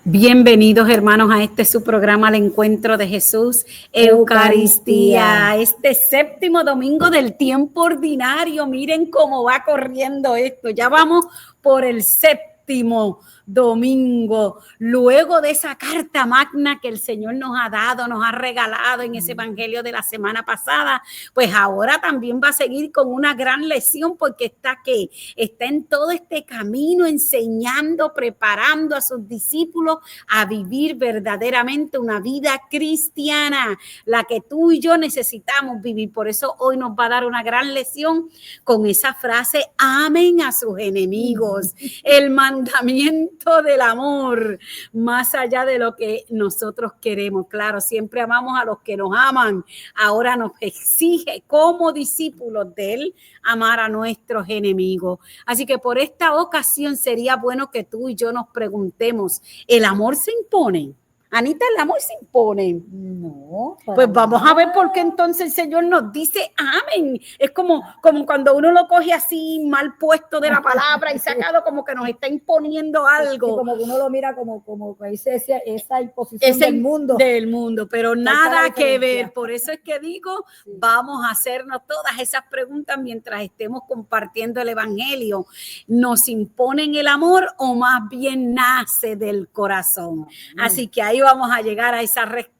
Bienvenidos, hermanos, a este su programa, El Encuentro de Jesús, Eucaristía. Este séptimo domingo del tiempo ordinario. Miren cómo va corriendo esto. Ya vamos por el séptimo domingo, luego de esa carta magna que el Señor nos ha dado, nos ha regalado en ese evangelio de la semana pasada, pues ahora también va a seguir con una gran lección, porque está en todo este camino enseñando, preparando a sus discípulos a vivir verdaderamente una vida cristiana, la que tú y yo necesitamos vivir. Por eso hoy nos va a dar una gran lección con esa frase: amen a sus enemigos, el mandamiento del amor, más allá de lo que nosotros queremos. Claro, siempre amamos a los que nos aman. Ahora nos exige como discípulos de Él amar a nuestros enemigos. Así que por esta ocasión sería bueno que tú y yo nos preguntemos: ¿el amor se impone? Anita, ¿el amor se impone? No. Pues vamos a ver por qué entonces el Señor nos dice amén. Es como cuando uno lo coge así mal puesto de la palabra y sacado, como que nos está imponiendo algo. Sí, como que uno lo mira como esa imposición del mundo. Pero nada que ver. Por eso es que digo, vamos a hacernos todas esas preguntas mientras estemos compartiendo el evangelio. ¿Nos imponen el amor o más bien nace del corazón? Así que ahí vamos a llegar a esa respuesta.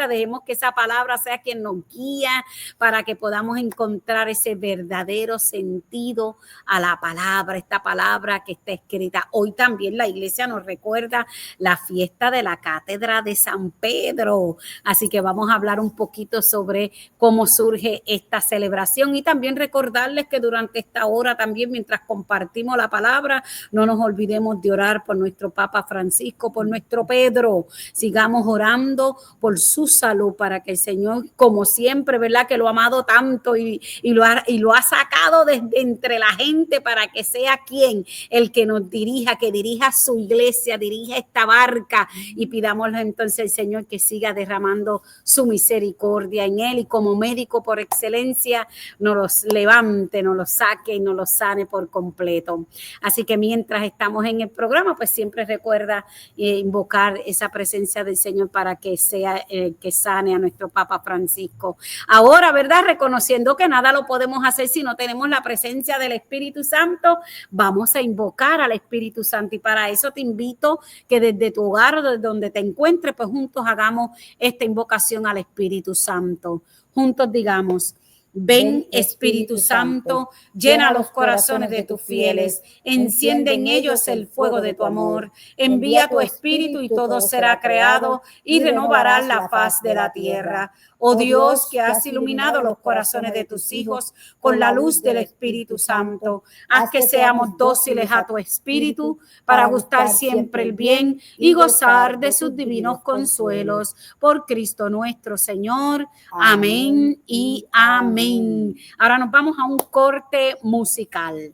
Dejemos que esa palabra sea quien nos guía para que podamos encontrar ese verdadero sentido a la palabra, esta palabra que está escrita. Hoy también la iglesia nos recuerda la fiesta de la Cátedra de San Pedro, así que vamos a hablar un poquito sobre cómo surge esta celebración, y también recordarles que durante esta hora también, mientras compartimos la palabra, no nos olvidemos de orar por nuestro Papa Francisco, por nuestro Pedro. Sigamos orando por su salud, para que el Señor, como siempre, ¿verdad?, que lo ha amado tanto y lo ha sacado desde entre la gente, para que sea quien el que nos dirija, que dirija su iglesia, dirija esta barca, y pidámosle entonces al Señor que siga derramando su misericordia en él, y como médico por excelencia nos los levante, nos los saque y nos los sane por completo. Así que mientras estamos en el programa, pues siempre recuerda invocar esa presencia del Señor para que sea que sane a nuestro Papa Francisco. Ahora, ¿verdad?, reconociendo que nada lo podemos hacer si no tenemos la presencia del Espíritu Santo, vamos a invocar al Espíritu Santo, y para eso te invito que desde tu hogar o desde donde te encuentres, pues juntos hagamos esta invocación al Espíritu Santo. Juntos digamos: ven, Espíritu Santo, llena los corazones de tus fieles, enciende en ellos el fuego de tu amor, envía tu Espíritu y todo será creado y renovarás la faz de la tierra. Oh Dios, que has iluminado los corazones de tus hijos con la luz del Espíritu Santo, haz que seamos dóciles a tu Espíritu para gustar siempre el bien y gozar de sus divinos consuelos. Por Cristo nuestro Señor. Amén y amén. Ahora nos vamos a un corte musical.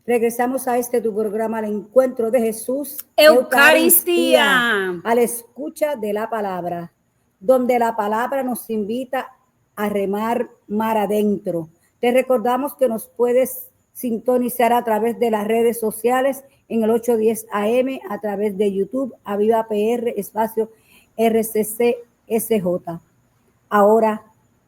Regresamos a tu programa, El Encuentro de Jesús, Eucaristía, a la escucha de la palabra, donde la palabra nos invita a remar mar adentro. Te recordamos que nos puedes sintonizar a través de las redes sociales en el 810 AM, a través de YouTube, Aviva PR, espacio RCCSJ. Ahora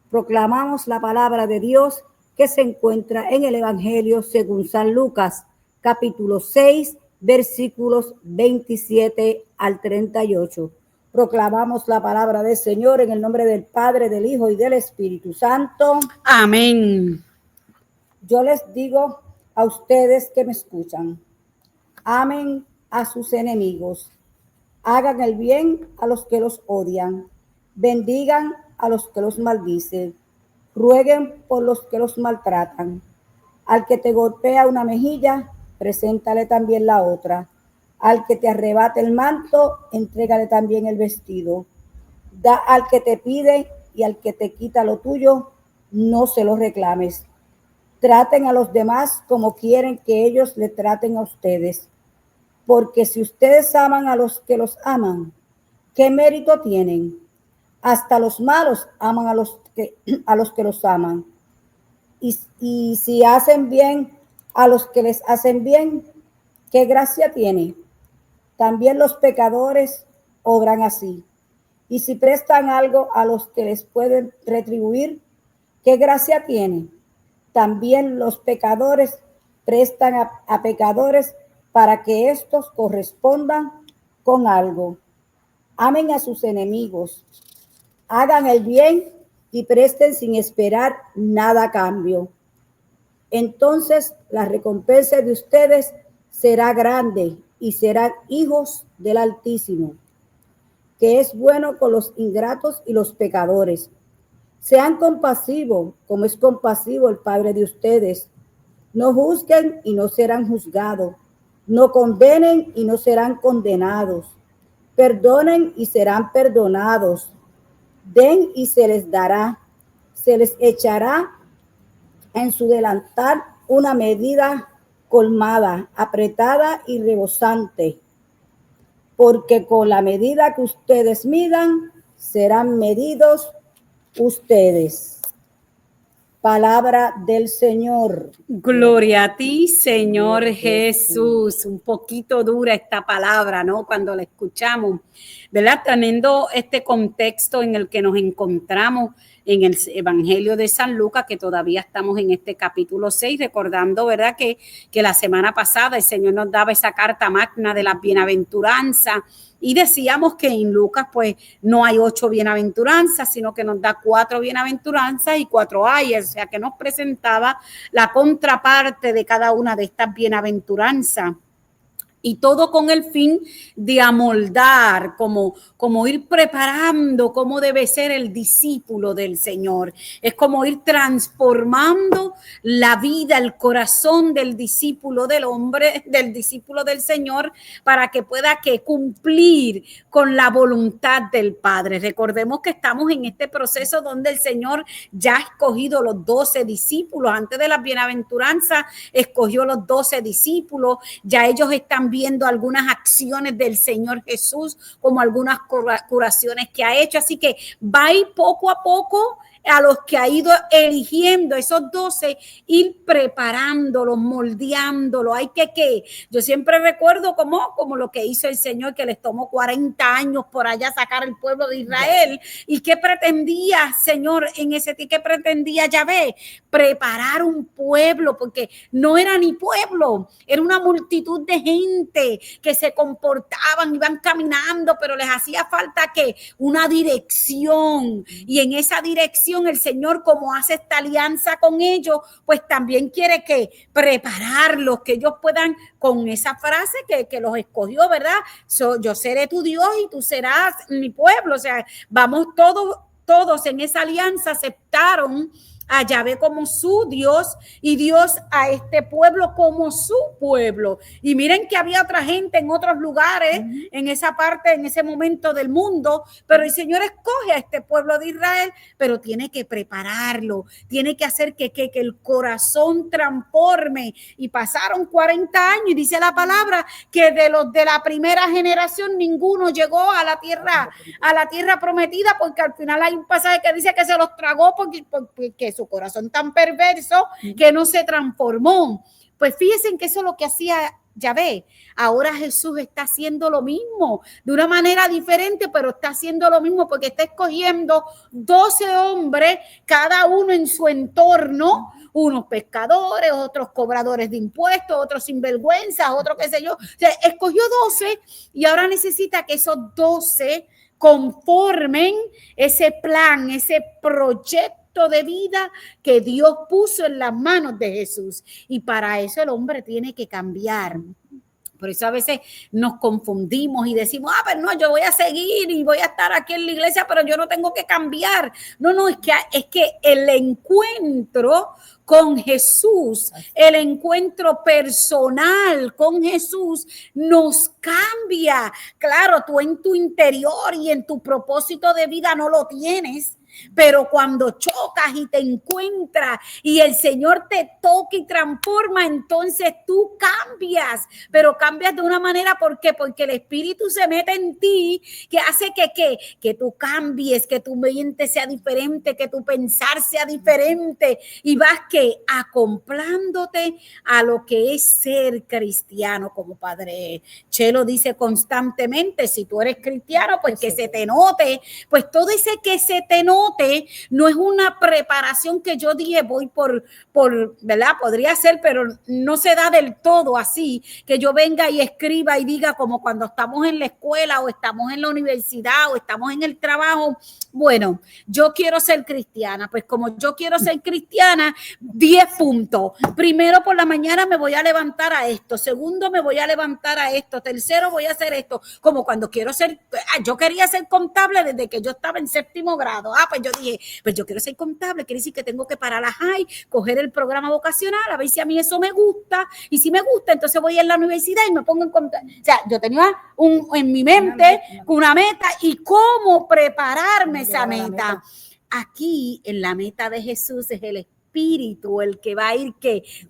proclamamos la palabra de Dios que se encuentra en el Evangelio según San Lucas, capítulo 6, versículos 27 al 38. Proclamamos la palabra del Señor en el nombre del Padre, del Hijo y del Espíritu Santo. Amén. Yo les digo a ustedes que me escuchan: amen a sus enemigos, hagan el bien a los que los odian, bendigan a los que los maldicen, rueguen por los que los maltratan. Al que te golpea una mejilla, preséntale también la otra. Al que te arrebate el manto, entrégale también el vestido. Da al que te pide y al que te quita lo tuyo, no se lo reclames. Traten a los demás como quieren que ellos le traten a ustedes. Porque si ustedes aman a los que los aman, ¿qué mérito tienen? Hasta los malos aman a los que los aman. Y si hacen bien a los que les hacen bien, ¿qué gracia tiene? También los pecadores obran así. Y si prestan algo a los que les pueden retribuir, ¿qué gracia tiene? También los pecadores prestan a pecadores para que éstos correspondan con algo. Amen a sus enemigos, hagan el bien y presten sin esperar nada a cambio. Entonces la recompensa de ustedes será grande y serán hijos del Altísimo, que es bueno con los ingratos y los pecadores. Sean compasivos, como es compasivo el Padre de ustedes. No juzguen y no serán juzgados. No condenen y no serán condenados. Perdonen y serán perdonados. Den y se les dará. Se les echará en su delantal una medida colmada, apretada y rebosante. Porque con la medida que ustedes midan, serán medidos ustedes. Palabra del Señor. Gloria a ti, Señor Jesús. Un poquito dura esta palabra, ¿no? Cuando la escuchamos, ¿verdad? Teniendo este contexto en el que nos encontramos en el Evangelio de San Lucas, que todavía estamos en este capítulo 6, recordando, ¿verdad? Que la semana pasada el Señor nos daba esa carta magna de las bienaventuranzas. Y decíamos que en Lucas pues no hay 8 bienaventuranzas, sino que nos da 4 bienaventuranzas y 4 ayes, o sea que nos presentaba la contraparte de cada una de estas bienaventuranzas. Y todo con el fin de amoldar, como ir preparando cómo debe ser el discípulo del Señor. Es como ir transformando la vida, el corazón del discípulo del hombre, del discípulo del Señor, para que pueda cumplir con la voluntad del Padre. Recordemos que estamos en este proceso donde el Señor ya ha escogido los 12 discípulos. Antes de las bienaventuranzas, escogió los 12 discípulos. Ya ellos están viendo algunas acciones del Señor Jesús, como algunas curaciones que ha hecho. Así que va a ir poco a poco a los que ha ido eligiendo, esos 12, ir preparándolos, moldeándolos. Hay que yo siempre recuerdo como lo que hizo el Señor, que les tomó 40 años por allá sacar el pueblo de Israel. ¿Y qué pretendía, Señor, en ese tiempo? ¿Qué pretendía Yahvé? Preparar un pueblo, porque no era ni pueblo, era una multitud de gente que se comportaban, iban caminando, pero les hacía falta una dirección. Y en esa dirección el Señor, como hace esta alianza con ellos, pues también quiere prepararlos, que ellos puedan, con esa frase que los escogió, ¿verdad? Yo seré tu Dios y tú serás mi pueblo. O sea, vamos todos en esa alianza aceptaron a Yahvé como su Dios y Dios a este pueblo como su pueblo. Y miren que había otra gente en otros lugares, en esa parte, en ese momento del mundo, pero el Señor escoge a este pueblo de Israel, pero tiene que prepararlo, tiene que hacer que el corazón transforme. Y pasaron 40 años y dice la palabra que de los de la primera generación ninguno llegó a la tierra prometida, porque al final hay un pasaje que dice que se los tragó porque su corazón tan perverso que no se transformó. Pues fíjense que eso es lo que hacía Yahvé. Ahora Jesús está haciendo lo mismo, de una manera diferente, pero está haciendo lo mismo, porque está escogiendo 12 hombres, cada uno en su entorno, unos pescadores, otros cobradores de impuestos, otros sinvergüenzas, otros qué sé yo. O sea, escogió 12 y ahora necesita que esos 12 conformen ese plan, ese proyecto de vida que Dios puso en las manos de Jesús. Y para eso el hombre tiene que cambiar, Por eso a veces nos confundimos y decimos, pero no, yo voy a seguir y voy a estar aquí en la iglesia, pero yo no tengo que cambiar. No, es que el encuentro con Jesús, el encuentro personal con Jesús nos cambia. Claro, tú en tu interior y en tu propósito de vida no lo tienes. Pero cuando chocas y te encuentras y el Señor te toca y transforma, entonces tú cambias, pero cambias de una manera, ¿por qué? Porque el Espíritu se mete en ti, que hace que tú cambies, que tu mente sea diferente, que tu pensar sea diferente y vas acoplándote a lo que es ser cristiano, como Padre Chelo dice constantemente. Si tú eres cristiano, pues que se te note, pues todo ese que se te note no es una preparación que yo dije voy por, ¿verdad? Podría ser, pero no se da del todo así, que yo venga y escriba y diga como cuando estamos en la escuela o estamos en la universidad o estamos en el trabajo, bueno, yo quiero ser cristiana, pues como yo quiero ser cristiana, 10 puntos. Primero por la mañana me voy a levantar a esto, segundo me voy a levantar a esto, tercero voy a hacer esto, como cuando quiero ser, yo quería ser contable desde que yo estaba en 7º grado, pues yo dije, pues yo quiero ser contable, quiere decir que tengo que parar a la high, coger el programa vocacional, a ver si a mí eso me gusta, y si me gusta, entonces voy a la universidad y me pongo en contable. O sea, yo tenía en mi mente una meta y cómo prepararme esa meta. Aquí, en la meta de Jesús, es el Espíritu el que va a ir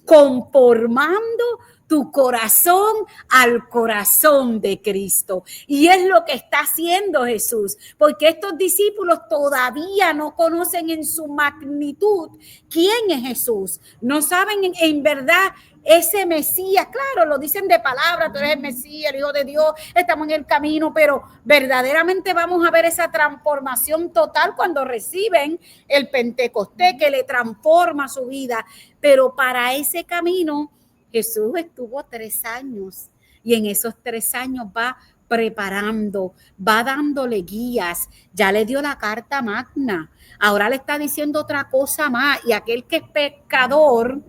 conformando tu corazón al corazón de Cristo. Y es lo que está haciendo Jesús, porque estos discípulos todavía no conocen en su magnitud quién es Jesús. No saben en verdad ese Mesías. Claro, lo dicen de palabra, tú eres el Mesías, el Hijo de Dios, estamos en el camino, pero verdaderamente vamos a ver esa transformación total cuando reciben el Pentecostés, que le transforma su vida. Pero para ese camino Jesús estuvo 3 años y en esos 3 años va preparando, va dándole guías, ya le dio la carta magna, ahora le está diciendo otra cosa más, y aquel que es pescador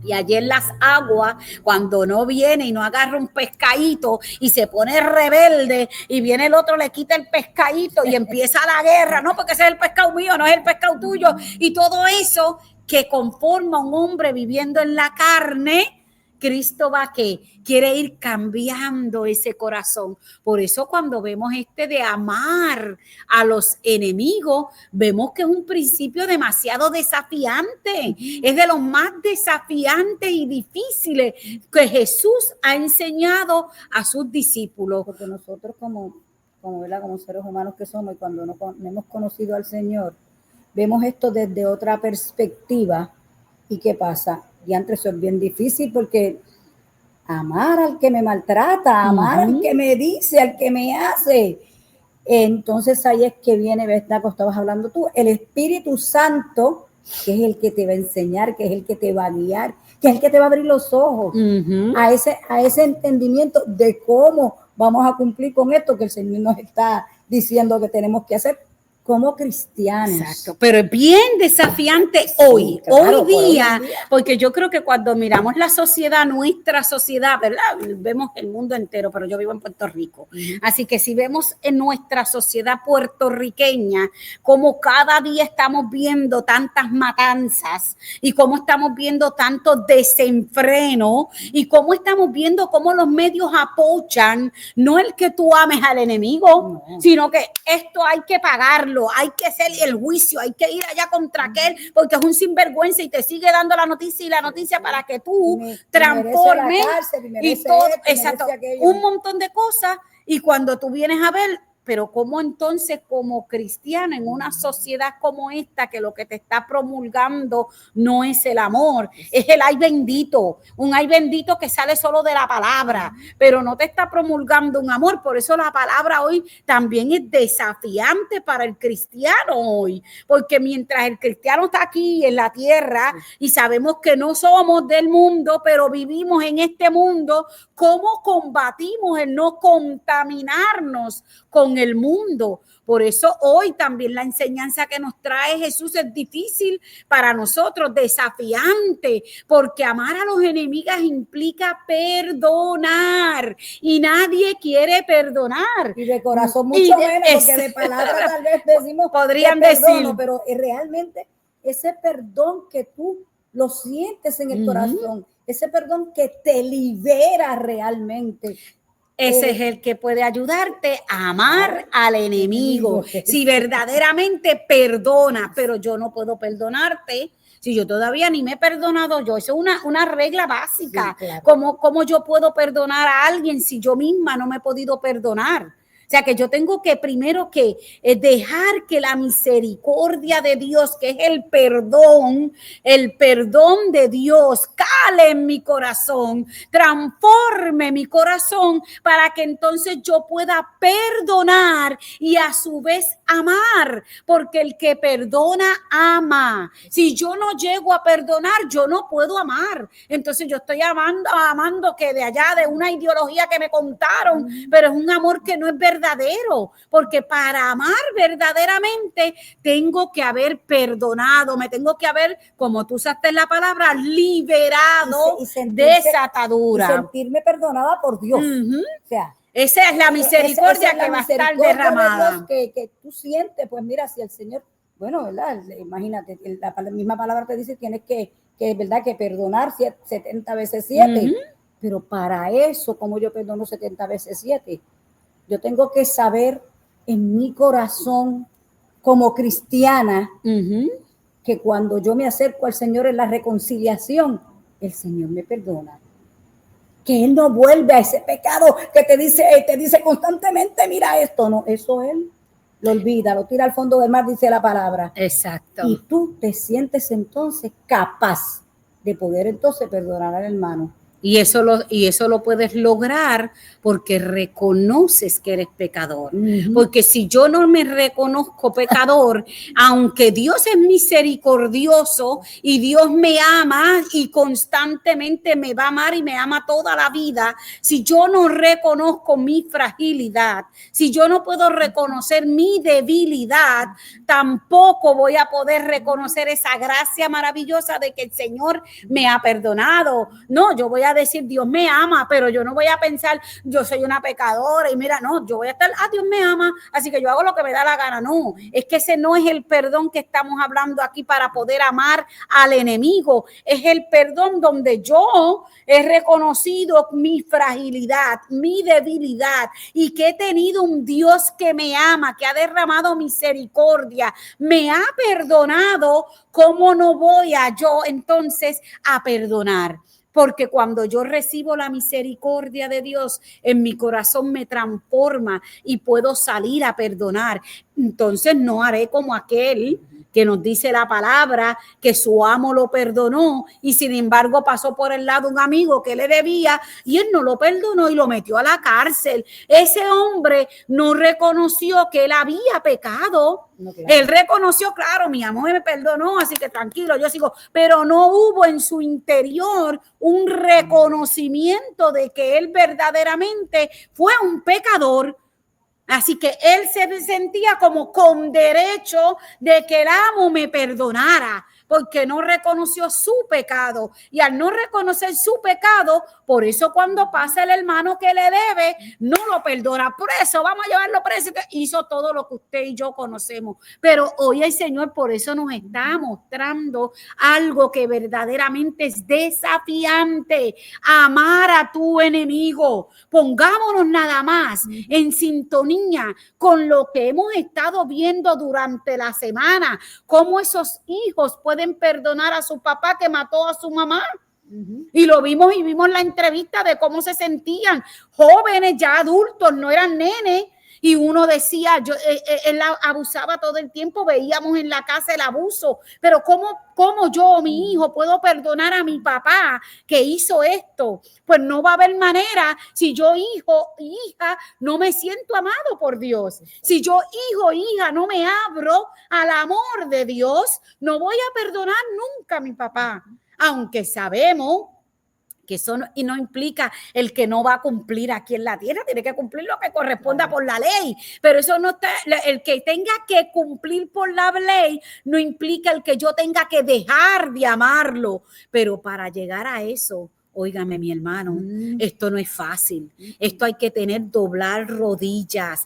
y allí en las aguas, cuando no viene y no agarra un pescadito y se pone rebelde y viene el otro, le quita el pescadito y empieza la guerra, no, porque ese es el pescado mío, no es el pescado tuyo, y todo eso que conforma a un hombre viviendo en la carne, Cristo va quiere ir cambiando ese corazón. Por eso cuando vemos de amar a los enemigos, vemos que es un principio demasiado desafiante. Es de los más desafiantes y difíciles que Jesús ha enseñado a sus discípulos. Porque nosotros como seres humanos que somos, y cuando no hemos conocido al Señor, vemos esto desde otra perspectiva. ¿Y qué pasa? Y antes eso es bien difícil, porque amar al que me maltrata, amar al que me dice, al que me hace. Entonces ahí es que viene, ¿verdad? Como estabas hablando tú, el Espíritu Santo, que es el que te va a enseñar, que es el que te va a guiar, que es el que te va a abrir los ojos a ese entendimiento de cómo vamos a cumplir con esto que el Señor nos está diciendo que tenemos que hacer como cristianos. Exacto, pero es bien desafiante hoy día, porque yo creo que cuando miramos la sociedad, nuestra sociedad, ¿verdad? Vemos el mundo entero, pero yo vivo en Puerto Rico. Así que si vemos en nuestra sociedad puertorriqueña, como cada día estamos viendo tantas matanzas y cómo estamos viendo tanto desenfreno y cómo estamos viendo cómo los medios apoyan, no el que tú ames al enemigo, sino que esto hay que pagarlo. Hay que hacer el juicio, hay que ir allá contra aquel porque es un sinvergüenza y te sigue dando la noticia y la noticia para que tú transformes y todo, exacto, un montón de cosas. Y cuando tú vienes a ver, pero cómo entonces como cristiano en una sociedad como esta, que lo que te está promulgando no es el amor, es el ay bendito, un ay bendito que sale solo de la palabra, pero no te está promulgando un amor. Por eso la palabra hoy también es desafiante para el cristiano hoy, porque mientras el cristiano está aquí en la tierra y sabemos que no somos del mundo, pero vivimos en este mundo, ¿cómo combatimos el no contaminarnos con el mundo? Por eso hoy también la enseñanza que nos trae Jesús es difícil para nosotros, desafiante, porque amar a los enemigos implica perdonar y nadie quiere perdonar. Y de corazón mucho menos, porque de palabra tal vez decimos podrían que perdono, decir, pero realmente ese perdón que tú lo sientes en el corazón, ese perdón que te libera realmente. Ese es el que puede ayudarte a amar al enemigo. Si verdaderamente perdona, pero yo no puedo perdonarte. Si yo todavía ni me he perdonado yo, eso es una regla básica. Sí, claro. ¿Cómo yo puedo perdonar a alguien si yo misma no me he podido perdonar? O sea que yo tengo que primero que dejar que la misericordia de Dios, que es el perdón de Dios, cale en mi corazón, transforme mi corazón para que entonces yo pueda perdonar y a su vez amar, porque el que perdona ama. Si yo no llego a perdonar, yo no puedo amar. Entonces yo estoy amando que de allá de una ideología que me contaron, pero es un amor que no es verdadero, porque para amar verdaderamente tengo que haber perdonado, me tengo que haber, como tú usaste la palabra, liberado de esa atadura. Y sentirme perdonada por Dios. O sea, esa es la misericordia que va a estar derramada. De Dios que tú sientes, pues mira, si el Señor, bueno, ¿verdad? Imagínate, la misma palabra te dice, tienes que ¿verdad? Que perdonar 70 veces 7. Pero para eso, como yo perdono 70 veces 7, yo tengo que saber en mi corazón como cristiana que cuando yo me acerco al Señor en la reconciliación, el Señor me perdona. Que Él no vuelve a ese pecado que te dice constantemente, mira esto, no, eso Él lo olvida, lo tira al fondo del mar, dice la palabra. Exacto. Y tú te sientes entonces capaz de poder entonces perdonar al hermano. Y eso lo puedes lograr porque reconoces que eres pecador. Porque si yo no me reconozco pecador, aunque Dios es misericordioso y Dios me ama y constantemente me va a amar y me ama toda la vida, si yo no reconozco mi fragilidad, si yo no puedo reconocer mi debilidad, tampoco voy a poder reconocer esa gracia maravillosa de que el Señor me ha perdonado. No, yo voy a decir, Dios me ama, pero yo no voy a pensar, yo soy una pecadora y mira, no, yo voy a estar, Dios me ama, así que yo hago lo que me da la gana. No, es que ese no es el perdón que estamos hablando aquí para poder amar al enemigo. Es el perdón donde yo he reconocido mi fragilidad, mi debilidad y que he tenido un Dios que me ama, que ha derramado misericordia, me ha perdonado. ¿Cómo no voy a yo entonces a perdonar? Porque cuando yo recibo la misericordia de Dios, en mi corazón me transforma y puedo salir a perdonar. Entonces no haré como aquel que nos dice la palabra, que su amo lo perdonó y sin embargo pasó por el lado un amigo que le debía y él no lo perdonó y lo metió a la cárcel. Ese hombre no reconoció que él había pecado. No, claro. Él reconoció, claro, mi amo me perdonó, así que tranquilo, yo sigo, pero no hubo en su interior un reconocimiento de que él verdaderamente fue un pecador. Así que él se sentía como con derecho de que el amo me perdonara, porque no reconoció su pecado. Y al no reconocer su pecado, por eso cuando pasa el hermano que le debe, no lo perdona. Preso, vamos a llevarlo preso. Hizo todo lo que usted y yo conocemos. Pero hoy el Señor por eso nos está mostrando algo que verdaderamente es desafiante. Amar a tu enemigo. Pongámonos nada más en sintonía con lo que hemos estado viendo durante la semana. Cómo esos hijos pueden perdonar a su papá que mató a su mamá. Y lo vimos y vimos la entrevista de cómo se sentían jóvenes, ya adultos, no eran nenes. Y uno decía, él abusaba todo el tiempo, veíamos en la casa el abuso, pero ¿cómo yo o mi hijo puedo perdonar a mi papá que hizo esto? Pues no va a haber manera si yo hija, no me siento amado por Dios. Si yo hija, no me abro al amor de Dios, no voy a perdonar nunca a mi papá. Aunque sabemos que eso no, y no implica el que no va a cumplir aquí en la tierra, tiene que cumplir lo que corresponda por la ley, pero eso no está, el que tenga que cumplir por la ley no implica el que yo tenga que dejar de amarlo, pero para llegar a eso, óigame mi hermano, esto no es fácil, esto hay que doblar rodillas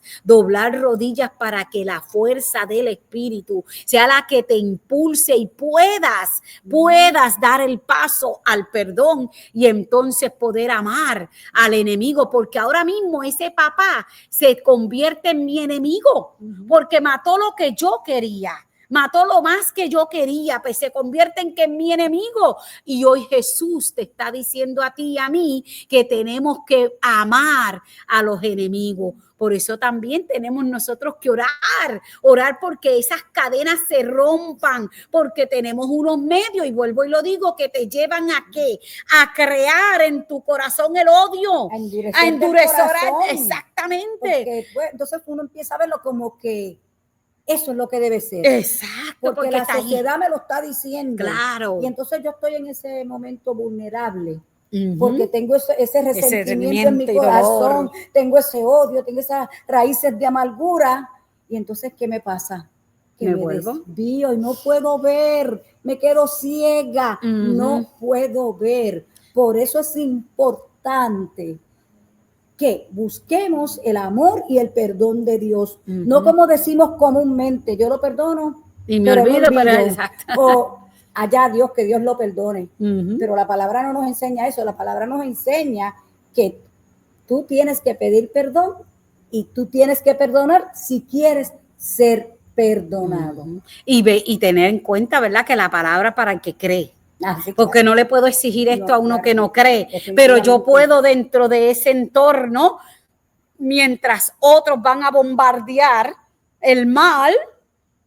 para que la fuerza del Espíritu sea la que te impulse y puedas dar el paso al perdón y entonces poder amar al enemigo, porque ahora mismo ese papá se convierte en mi enemigo, porque mató lo que yo quería. Mató lo más que yo quería, pues se convierte en mi enemigo. Y hoy Jesús te está diciendo a ti y a mí que tenemos que amar a los enemigos. Por eso también tenemos nosotros que orar porque esas cadenas se rompan, porque tenemos unos medios, y vuelvo y lo digo, que te llevan ¿a qué? A crear en tu corazón el odio, a endurecer exactamente. Porque, pues, entonces uno empieza a verlo como que eso es lo que debe ser. Exacto. Porque la sociedad me lo está diciendo. Claro. Y entonces yo estoy en ese momento vulnerable. Porque tengo ese resentimiento en mi corazón, tengo ese odio, tengo esas raíces de amargura. Y entonces, ¿qué me pasa? Que me desvío y no puedo ver, me quedo ciega, no puedo ver. Por eso es importante que busquemos el amor y el perdón de Dios. No como decimos comúnmente, yo lo perdono y me olvido. O allá Dios, que Dios lo perdone. Pero la palabra no nos enseña eso. La palabra nos enseña que tú tienes que pedir perdón y tú tienes que perdonar si quieres ser perdonado. Y tener en cuenta, ¿verdad?, que la palabra para el que cree. Porque no le puedo exigir esto a uno que no cree, pero yo puedo dentro de ese entorno, mientras otros van a bombardear el mal,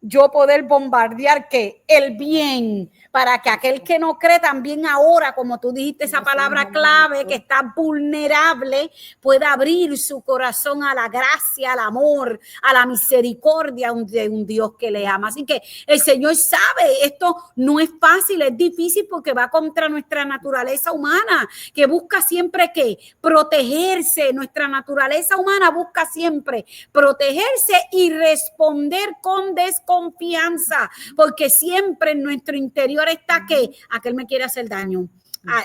yo poder bombardear ¿qué? El bien, para que aquel que no cree también ahora, como tú dijiste esa palabra clave, que está vulnerable, pueda abrir su corazón a la gracia, al amor, a la misericordia de un Dios que le ama. Así que el Señor sabe, esto no es fácil, es difícil porque va contra nuestra naturaleza humana, que busca siempre ¿qué? Protegerse. Nuestra naturaleza humana busca siempre protegerse y responder con desconfianza, porque siempre en nuestro interior está que aquel me quiere hacer daño.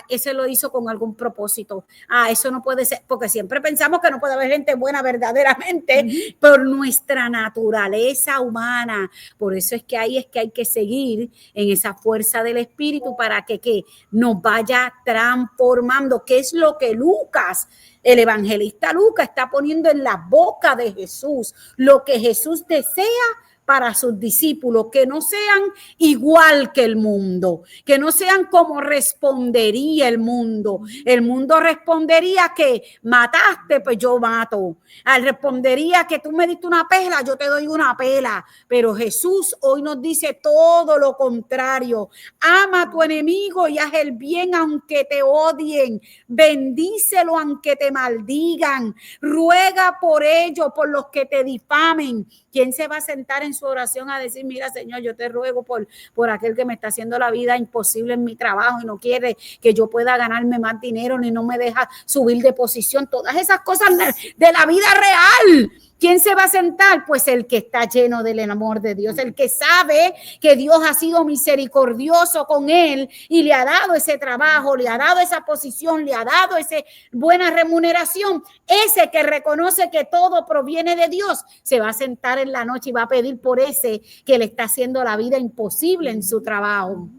Ese lo hizo con algún propósito. Eso no puede ser, porque siempre pensamos que no puede haber gente buena verdaderamente por nuestra naturaleza humana. Por eso es que hay que seguir en esa fuerza del Espíritu para que nos vaya transformando, que es lo que Lucas, el evangelista Lucas, está poniendo en la boca de Jesús, lo que Jesús desea para sus discípulos, que no sean igual que el mundo, que no sean como respondería el mundo. El mundo respondería que mataste, pues yo mato. Respondería que tú me diste una pela, yo te doy una pela. Pero Jesús hoy nos dice todo lo contrario. Ama a tu enemigo y haz el bien aunque te odien. Bendícelo aunque te maldigan. Ruega por ellos, por los que te difamen. ¿Quién se va a sentar en su oración a decir, mira, Señor, yo te ruego por aquel que me está haciendo la vida imposible en mi trabajo y no quiere que yo pueda ganarme más dinero ni no me deja subir de posición? Todas esas cosas de la vida real. ¿Quién se va a sentar? Pues el que está lleno del amor de Dios, el que sabe que Dios ha sido misericordioso con él y le ha dado ese trabajo, le ha dado esa posición, le ha dado esa buena remuneración. Ese que reconoce que todo proviene de Dios, se va a sentar en la noche y va a pedir por ese que le está haciendo la vida imposible en su trabajo.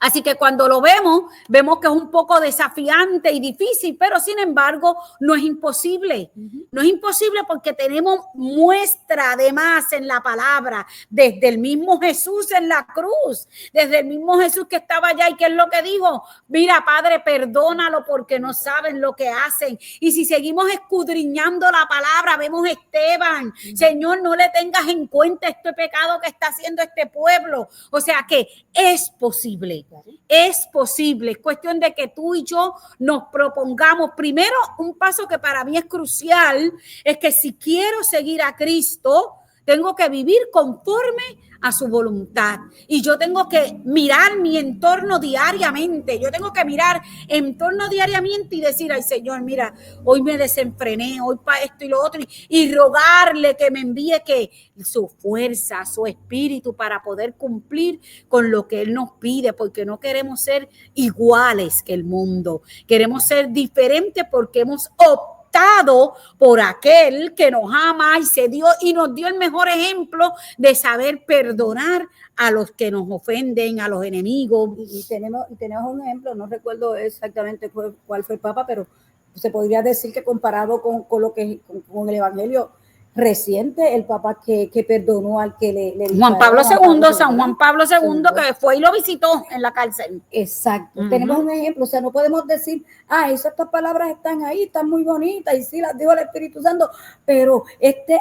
Así que cuando lo vemos que es un poco desafiante y difícil, pero sin embargo no es imposible. No es imposible porque tenemos muestra además en la palabra, desde el mismo Jesús en la cruz, desde el mismo Jesús que estaba allá y que es lo que dijo, mira, Padre, perdónalo porque no saben lo que hacen. Y si seguimos escudriñando la palabra, vemos Esteban, Señor, no le tengas en cuenta este pecado que está haciendo este pueblo. O sea que es posible. Es posible, es cuestión de que tú y yo nos propongamos. Primero, un paso que para mí es crucial, es que si quiero seguir a Cristo, tengo que vivir conforme a su voluntad. Y yo tengo que mirar mi entorno diariamente. Yo tengo que mirar entorno diariamente y decir, ay Señor, mira, hoy me desenfrené, hoy para esto y lo otro. Y rogarle que me envíe que su fuerza, su espíritu para poder cumplir con lo que Él nos pide, porque no queremos ser iguales que el mundo. Queremos ser diferentes porque hemos optado por aquel que nos ama y se dio y nos dio el mejor ejemplo de saber perdonar a los que nos ofenden, a los enemigos. Y tenemos un ejemplo, no recuerdo exactamente cuál fue el Papa, pero se podría decir que comparado con lo que con el Evangelio reciente, el Papa que perdonó al que le Juan Pablo II, San Juan Pablo II, que fue y lo visitó en la cárcel. Exacto. Tenemos un ejemplo, o sea, no podemos decir, estas palabras están ahí, están muy bonitas, y sí las dijo el Espíritu Santo, pero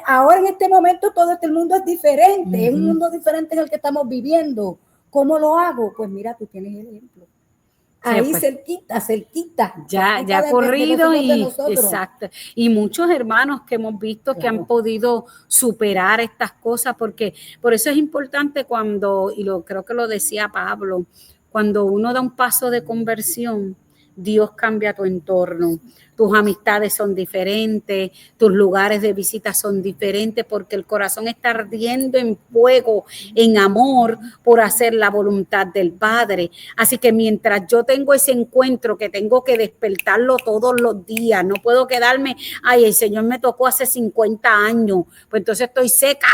ahora en este momento todo este mundo es diferente, es un mundo diferente en el que estamos viviendo. ¿Cómo lo hago? Pues mira, tú tienes el ejemplo. Ahí pues, cerquita. Ya ha corrido y exacto. Y muchos hermanos que hemos visto que han podido superar estas cosas, porque por eso es importante creo que lo decía Pablo, cuando uno da un paso de conversión, Dios cambia tu entorno. Tus amistades son diferentes, tus lugares de visita son diferentes, porque el corazón está ardiendo en fuego, en amor, por hacer la voluntad del Padre. Así que mientras yo tengo ese encuentro que tengo que despertarlo todos los días, no puedo quedarme, ay, el Señor me tocó hace 50 años, pues entonces estoy seca,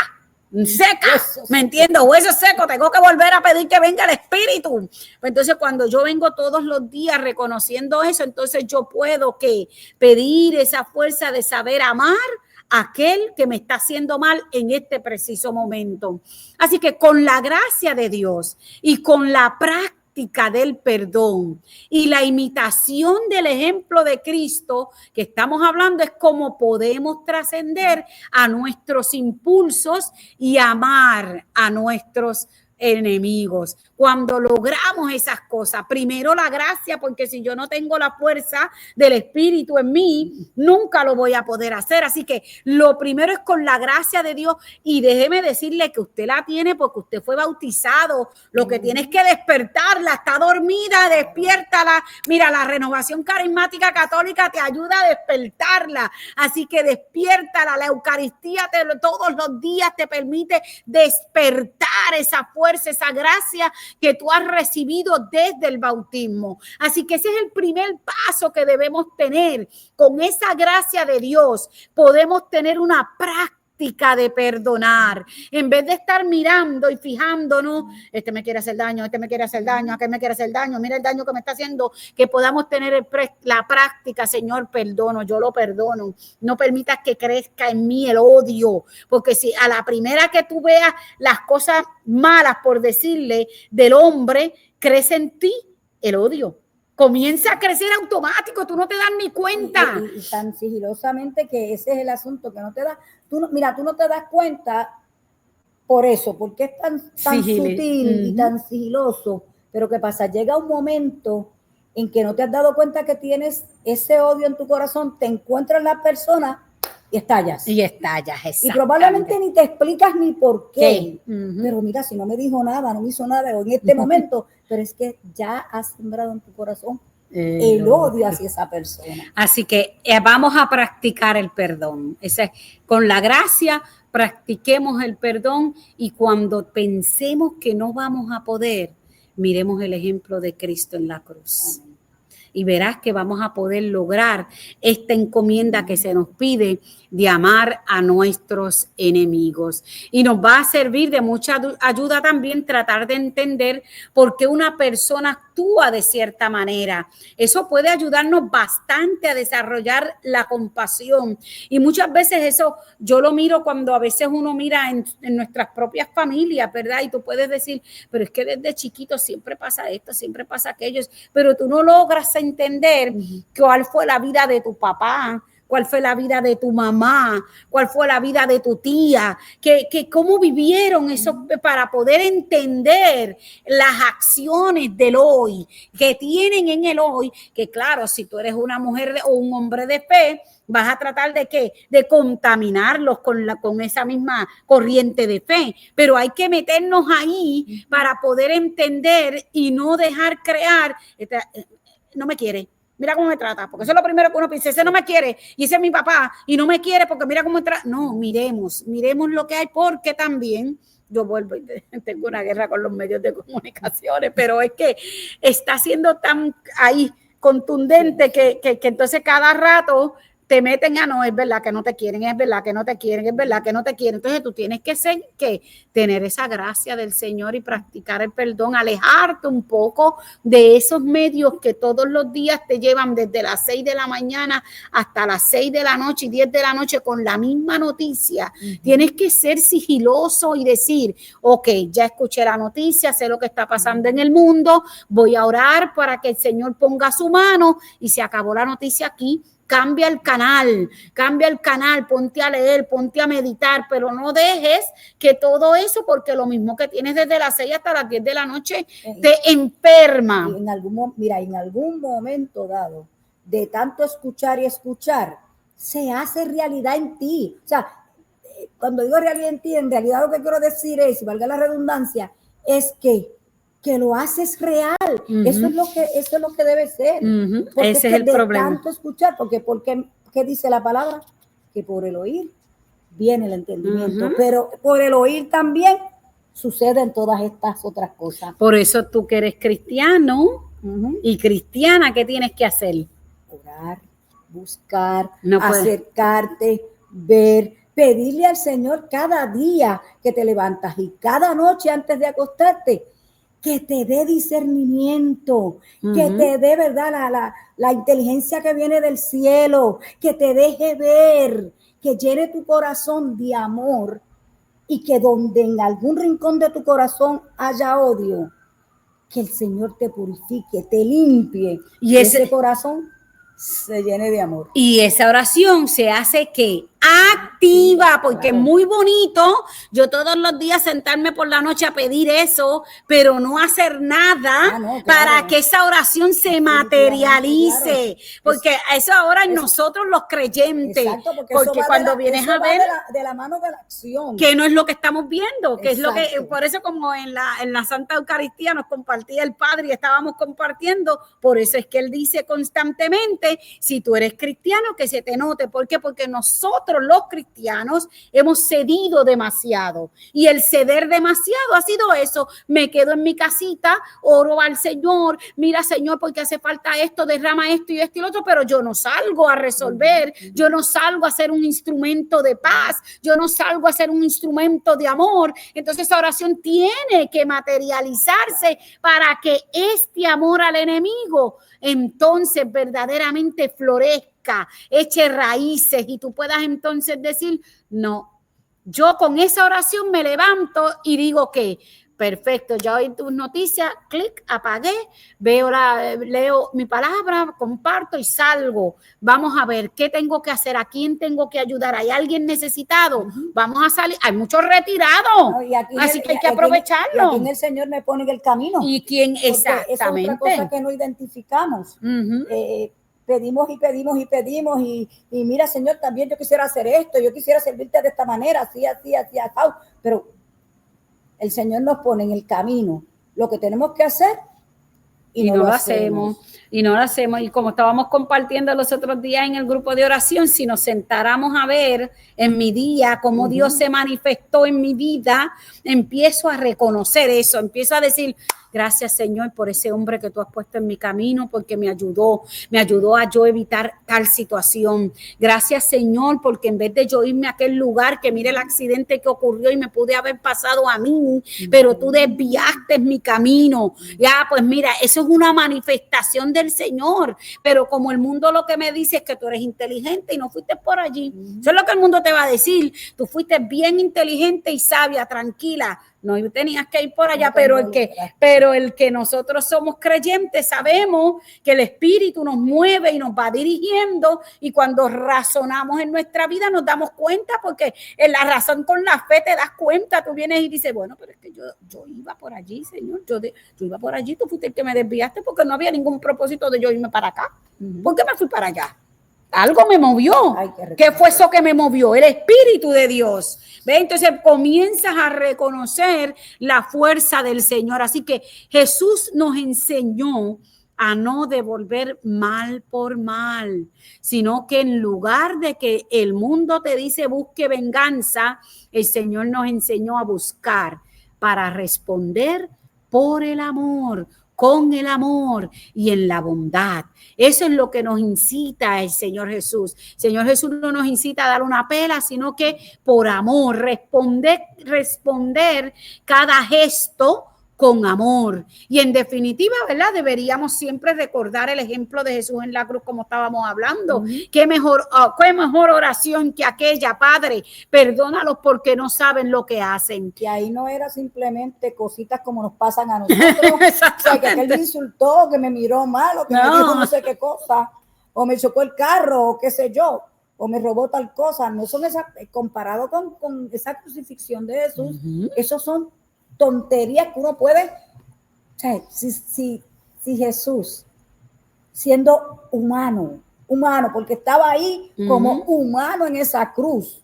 ¿me entiendo? Hueso seco, tengo que volver a pedir que venga el Espíritu. Entonces cuando yo vengo todos los días reconociendo eso, entonces yo puedo pedir esa fuerza de saber amar a aquel que me está haciendo mal en este preciso momento. Así que con la gracia de Dios y con la práctica del perdón y la imitación del ejemplo de Cristo que estamos hablando, es cómo podemos trascender a nuestros impulsos y amar a nuestros enemigos. Cuando logramos esas cosas, primero la gracia, porque si yo no tengo la fuerza del Espíritu en mí, nunca lo voy a poder hacer. Así que lo primero es con la gracia de Dios, y déjeme decirle que usted la tiene porque usted fue bautizado. Lo que tiene es que despertarla. Está dormida, despiértala. Mira, la renovación carismática católica te ayuda a despertarla. Así que despiértala. La Eucaristía todos los días te permite despertar esa fuerza, esa gracia que tú has recibido desde el bautismo. Así que ese es el primer paso que debemos tener. Con esa gracia de Dios podemos tener una práctica de perdonar, en vez de estar mirando y fijándonos, este me quiere hacer daño, este me quiere hacer daño, aquel me quiere hacer daño, mira el daño que me está haciendo. Que podamos tener la práctica, Señor, perdono, yo lo perdono. No permitas que crezca en mí el odio, porque si a la primera que tú veas las cosas malas, por decirle, del hombre, crece en ti el odio. Comienza a crecer automático, tú no te das ni cuenta. Y tan sigilosamente, que ese es el asunto, que no te das, tú no te das cuenta por eso, porque es tan sutil y tan sigiloso. Pero ¿qué pasa? Llega un momento en que no te has dado cuenta que tienes ese odio en tu corazón, te encuentras la persona y estallas. Y probablemente ni te explicas ni por qué. Pero mira, si no me dijo nada, no me hizo nada en este momento, pero es que ya has sembrado en tu corazón el odio hacia esa persona. Así que vamos a practicar el perdón. Con la gracia practiquemos el perdón, y cuando pensemos que no vamos a poder, miremos el ejemplo de Cristo en la cruz. Amén. Y verás que vamos a poder lograr esta encomienda que se nos pide de amar a nuestros enemigos. Y nos va a servir de mucha ayuda también tratar de entender por qué una persona actúa de cierta manera. Eso puede ayudarnos bastante a desarrollar la compasión. Y muchas veces eso yo lo miro cuando a veces uno mira en nuestras propias familias, ¿verdad? Y tú puedes decir, pero es que desde chiquito siempre pasa esto, siempre pasa aquello, pero tú no logras entender cuál fue la vida de tu papá, cuál fue la vida de tu mamá, cuál fue la vida de tu tía, que cómo vivieron eso para poder entender las acciones del hoy, que tienen en el hoy, que claro, si tú eres una mujer o un hombre de fe, vas a tratar de ¿qué? De contaminarlos con esa misma corriente de fe, pero hay que meternos ahí para poder entender y no dejar crear, no me quiere, mira cómo me trata, porque eso es lo primero que uno piensa, ese no me quiere, y ese es mi papá, y no me quiere porque mira cómo me trata. No, miremos lo que hay, porque también yo vuelvo y tengo una guerra con los medios de comunicaciones, pero es que está siendo tan ahí contundente que entonces cada rato te meten no, es verdad que no te quieren, es verdad que no te quieren, es verdad que no te quieren. Entonces tú tienes que tener esa gracia del Señor y practicar el perdón, alejarte un poco de esos medios que todos los días te llevan desde las 6 de la mañana hasta las 6 de la noche y 10 de la noche con la misma noticia. Tienes que ser sigiloso y decir, ok, ya escuché la noticia, sé lo que está pasando en el mundo, voy a orar para que el Señor ponga su mano y se acabó la noticia aquí. Cambia el canal, ponte a leer, ponte a meditar, pero no dejes que todo eso, porque lo mismo que tienes desde las 6 hasta las 10 de la noche, te enferma. En algún momento dado, de tanto escuchar y escuchar, se hace realidad en ti. O sea, cuando digo realidad en ti, en realidad lo que quiero decir es, valga la redundancia, es que lo haces real. Eso es lo que debe ser. Ese es el problema. Tanto escuchar, porque ¿qué dice la palabra? Que por el oír viene el entendimiento, pero por el oír también suceden todas estas otras cosas. Por eso tú que eres cristiano y cristiana, ¿qué tienes que hacer? Orar, buscar, acercarte, ver, pedirle al Señor cada día que te levantas y cada noche antes de acostarte, que te dé discernimiento, que te dé, ¿verdad?, la inteligencia que viene del cielo, que te deje ver, que llene tu corazón de amor y que donde en algún rincón de tu corazón haya odio, que el Señor te purifique, te limpie y ese corazón se llene de amor. Y esa oración se hace ¿qué? Activa, porque es muy bonito yo todos los días sentarme por la noche a pedir eso, pero no hacer nada para que esa oración se materialice, porque eso ahora en nosotros los creyentes. Exacto, porque cuando vienes a ver de la mano de la acción, que no es lo que estamos viendo, que es lo que, por eso como en la Santa Eucaristía nos compartía el Padre y estábamos compartiendo, por eso es que él dice constantemente, si tú eres cristiano, que se te note. ¿Por qué? Porque nosotros los cristianos hemos cedido demasiado, y el ceder demasiado ha sido eso: me quedo en mi casita, oro al Señor, mira Señor, porque hace falta esto, derrama esto y esto y lo otro, pero yo no salgo a resolver, yo no salgo a ser un instrumento de paz, yo no salgo a ser un instrumento de amor. Entonces esa oración tiene que materializarse para que este amor al enemigo entonces verdaderamente florezca, eche raíces, y tú puedas entonces decir, no, yo con esa oración me levanto y digo que perfecto, ya oí tus noticias, clic, apagué, leo mi palabra, comparto y salgo. Vamos a ver qué tengo que hacer, a quién tengo que ayudar, hay alguien necesitado, vamos a salir, hay muchos retirados, así que hay que aprovecharlo. Y aquí el Señor me pone en el camino. ¿Y quién? Exactamente. Esa es otra cosa que no identificamos. Pedimos y mira, Señor, también yo quisiera hacer esto, yo quisiera servirte de esta manera, así, pero el Señor nos pone en el camino lo que tenemos que hacer y no lo hacemos. Y no lo hacemos. Y como estábamos compartiendo los otros días en el grupo de oración, si nos sentáramos a ver en mi día cómo Dios se manifestó en mi vida, empiezo a reconocer eso, empiezo a decir, gracias Señor por ese hombre que tú has puesto en mi camino, porque me ayudó a yo evitar tal situación. Gracias Señor porque en vez de yo irme a aquel lugar, que mire el accidente que ocurrió y me pude haber pasado a mí, pero tú desviaste mi camino. Ya, pues mira, eso es una manifestación del Señor, pero como el mundo lo que me dice es que tú eres inteligente y no fuiste por allí. Eso es lo que el mundo te va a decir. Tú fuiste bien inteligente y sabia, tranquila. no tenías que ir por allá, pero el que nosotros somos creyentes sabemos que el Espíritu nos mueve y nos va dirigiendo, y cuando razonamos en nuestra vida nos damos cuenta, porque en la razón con la fe te das cuenta, tú vienes y dices, bueno, pero es que yo iba por allí, Señor, yo iba por allí, tú fuiste el que me desviaste, porque no había ningún propósito de yo irme para acá. ¿Por qué me fui para allá? Algo me movió. ¿Qué fue eso que me movió? El Espíritu de Dios. ¿Ve? Entonces comienzas a reconocer la fuerza del Señor. Así que Jesús nos enseñó a no devolver mal por mal, sino que en lugar de que el mundo te dice busque venganza, el Señor nos enseñó a buscar para responder por el amor, con el amor y en la bondad. Eso es lo que nos incita el Señor Jesús. El Señor Jesús no nos incita a dar una pela, sino que por amor, responder cada gesto con amor. Y en definitiva, ¿verdad? Deberíamos siempre recordar el ejemplo de Jesús en la cruz, como estábamos hablando. ¿Qué mejor oración que aquella? Padre, perdónalos porque no saben lo que hacen. Que ahí no era simplemente cositas como nos pasan a nosotros. O sea, que aquel me insultó, que me miró mal, o que me dijo no sé qué cosa, o me chocó el carro, o qué sé yo, o me robó tal cosa. No son esas, comparado con esa crucifixión de Jesús, esos son tonterías que uno puede, o sea, si Jesús, siendo humano, porque estaba ahí como humano en esa cruz,